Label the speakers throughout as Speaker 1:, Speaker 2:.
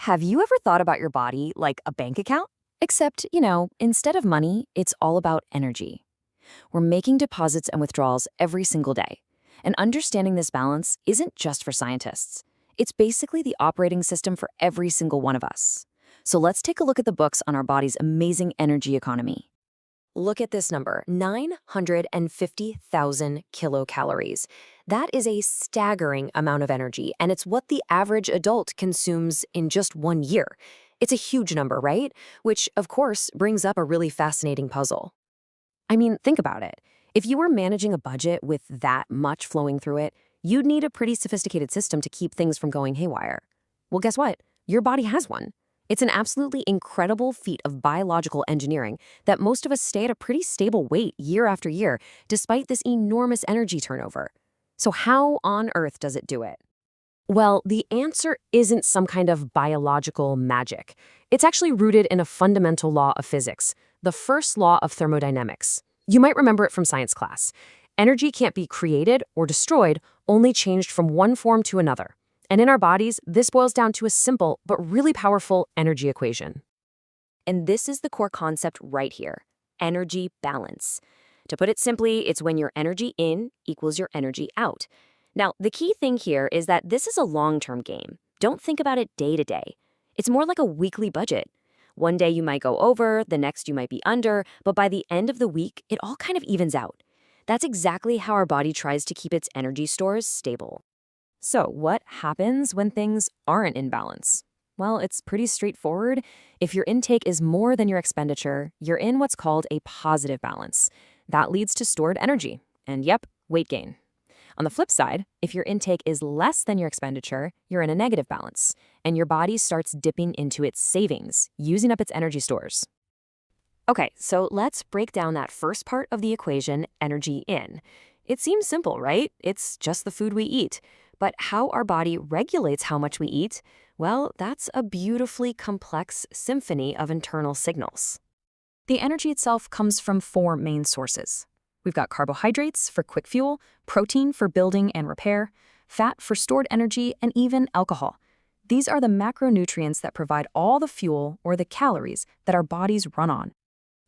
Speaker 1: Have you ever thought about your body like a bank account? Except, instead of money, it's all about energy. We're making deposits and withdrawals every single day. And understanding this balance isn't just for scientists. It's basically the operating system for every single one of us. So let's take a look at the books on our body's amazing energy economy. Look at this number, 950,000 kilocalories. That is a staggering amount of energy, and it's what the average adult consumes in just 1 year. It's a huge number, right? Which, of course, brings up a really fascinating puzzle. I mean, think about it. If you were managing a budget with that much flowing through it, you'd need a pretty sophisticated system to keep things from going haywire. Well, guess what? Your body has one. It's an absolutely incredible feat of biological engineering that most of us stay at a pretty stable weight year after year, despite this enormous energy turnover. So how on earth does it do it? Well, the answer isn't some kind of biological magic. It's actually rooted in a fundamental law of physics, the first law of thermodynamics. You might remember it from science class. Energy can't be created or destroyed, only changed from one form to another. And in our bodies, this boils down to a simple but really powerful energy equation. And this is the core concept right here, energy balance. To put it simply, it's when your energy in equals your energy out. Now, the key thing here is that this is a long-term game. Don't think about it day to day. It's more like a weekly budget. One day you might go over, the next you might be under, but by the end of the week, it all kind of evens out. That's exactly how our body tries to keep its energy stores stable. So what happens when things aren't in balance? Well, it's pretty straightforward. If your intake is more than your expenditure, you're in what's called a positive balance. That leads to stored energy and, yep, weight gain. On the flip side, if your intake is less than your expenditure, you're in a negative balance, and your body starts dipping into its savings, using up its energy stores. Okay, so let's break down that first part of the equation, energy in. It seems simple, right? It's just the food we eat. But how our body regulates how much we eat, well, that's a beautifully complex symphony of internal signals. The energy itself comes from four main sources. We've got carbohydrates for quick fuel, protein for building and repair, fat for stored energy, and even alcohol. These are the macronutrients that provide all the fuel or the calories that our bodies run on.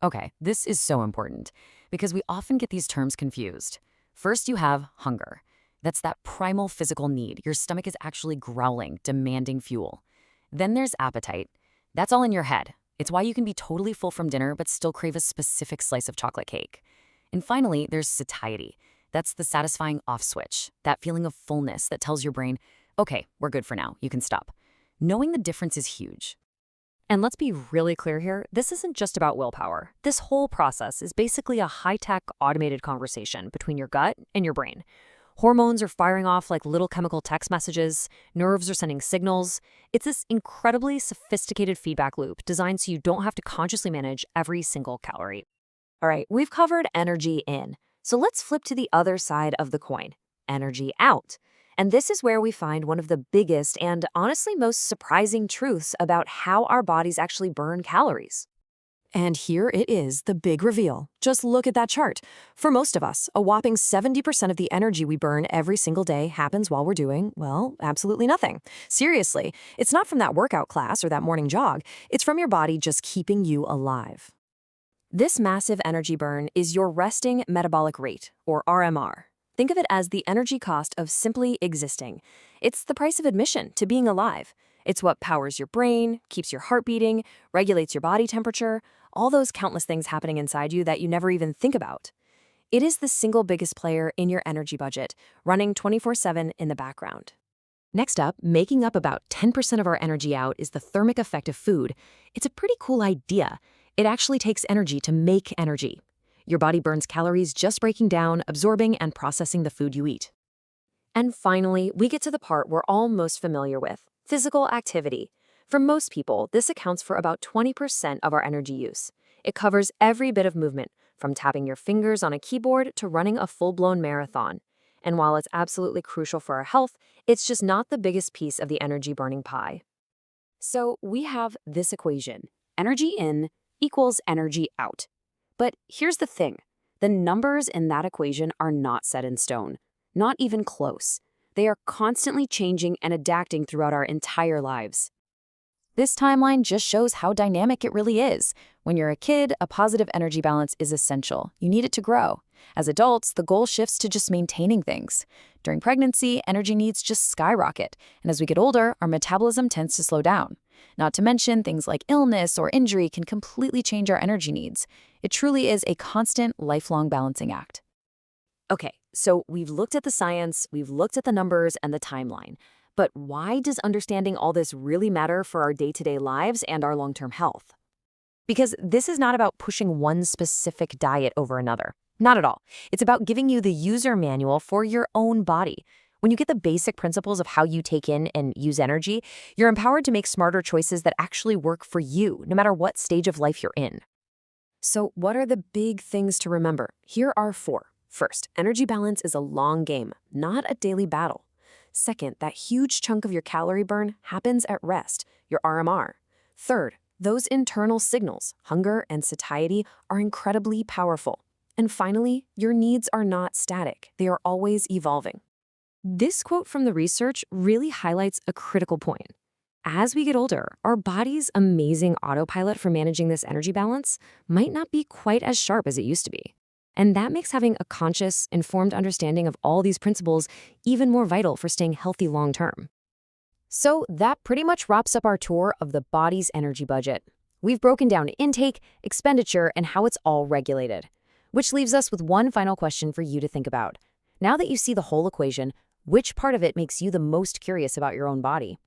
Speaker 1: Okay, this is so important because we often get these terms confused. First, you have hunger. That's that primal physical need. Your stomach is actually growling, demanding fuel. Then there's appetite. That's all in your head. It's why you can be totally full from dinner but still crave a specific slice of chocolate cake. And finally, there's satiety. That's the satisfying off switch, that feeling of fullness that tells your brain, okay, we're good for now, you can stop. Knowing the difference is huge. And let's be really clear here, this isn't just about willpower. This whole process is basically a high-tech automated conversation between your gut and your brain. Hormones are firing off like little chemical text messages, nerves are sending signals. It's this incredibly sophisticated feedback loop designed so you don't have to consciously manage every single calorie. All right, we've covered energy in. So let's flip to the other side of the coin, energy out. And this is where we find one of the biggest and honestly most surprising truths about how our bodies actually burn calories. And here it is, the big reveal. Just look at that chart. For most of us, a whopping 70% of the energy we burn every single day happens while we're doing, well, absolutely nothing. Seriously, it's not from that workout class or that morning jog. It's from your body just keeping you alive. This massive energy burn is your resting metabolic rate, or RMR. Think of it as the energy cost of simply existing. It's the price of admission to being alive. It's what powers your brain, keeps your heart beating, regulates your body temperature, all those countless things happening inside you that you never even think about. It is the single biggest player in your energy budget, running 24/7 in the background. Next up, making up about 10% of our energy out is the thermic effect of food. It's a pretty cool idea. It actually takes energy to make energy. Your body burns calories just breaking down, absorbing, and processing the food you eat. And finally, we get to the part we're all most familiar with, physical activity. For most people, this accounts for about 20% of our energy use. It covers every bit of movement, from tapping your fingers on a keyboard to running a full-blown marathon. And while it's absolutely crucial for our health, it's just not the biggest piece of the energy-burning pie. So we have this equation, energy in equals energy out. But here's the thing, the numbers in that equation are not set in stone, not even close. They are constantly changing and adapting throughout our entire lives.
Speaker 2: This timeline just shows how dynamic it really is. When you're a kid, a positive energy balance is essential. You need it to grow. As adults, the goal shifts to just maintaining things. During pregnancy, energy needs just skyrocket. And as we get older, our metabolism tends to slow down. Not to mention, things like illness or injury can completely change our energy needs. It truly is a constant, lifelong balancing act.
Speaker 1: Okay, so we've looked at the science, we've looked at the numbers and the timeline. But why does understanding all this really matter for our day-to-day lives and our long-term health? Because this is not about pushing one specific diet over another. Not at all. It's about giving you the user manual for your own body. When you get the basic principles of how you take in and use energy, you're empowered to make smarter choices that actually work for you, no matter what stage of life you're in. So what are the big things to remember? Here are 4. First, energy balance is a long game, not a daily battle. Second, that huge chunk of your calorie burn happens at rest, your RMR. Third, those internal signals, hunger and satiety, are incredibly powerful. And finally, your needs are not static. They are always evolving. This quote from the research really highlights a critical point. As we get older, our body's amazing autopilot for managing this energy balance might not be quite as sharp as it used to be. And that makes having a conscious, informed understanding of all these principles even more vital for staying healthy long-term. So that pretty much wraps up our tour of the body's energy budget. We've broken down intake, expenditure, and how it's all regulated. Which leaves us with one final question for you to think about. Now that you see the whole equation, which part of it makes you the most curious about your own body?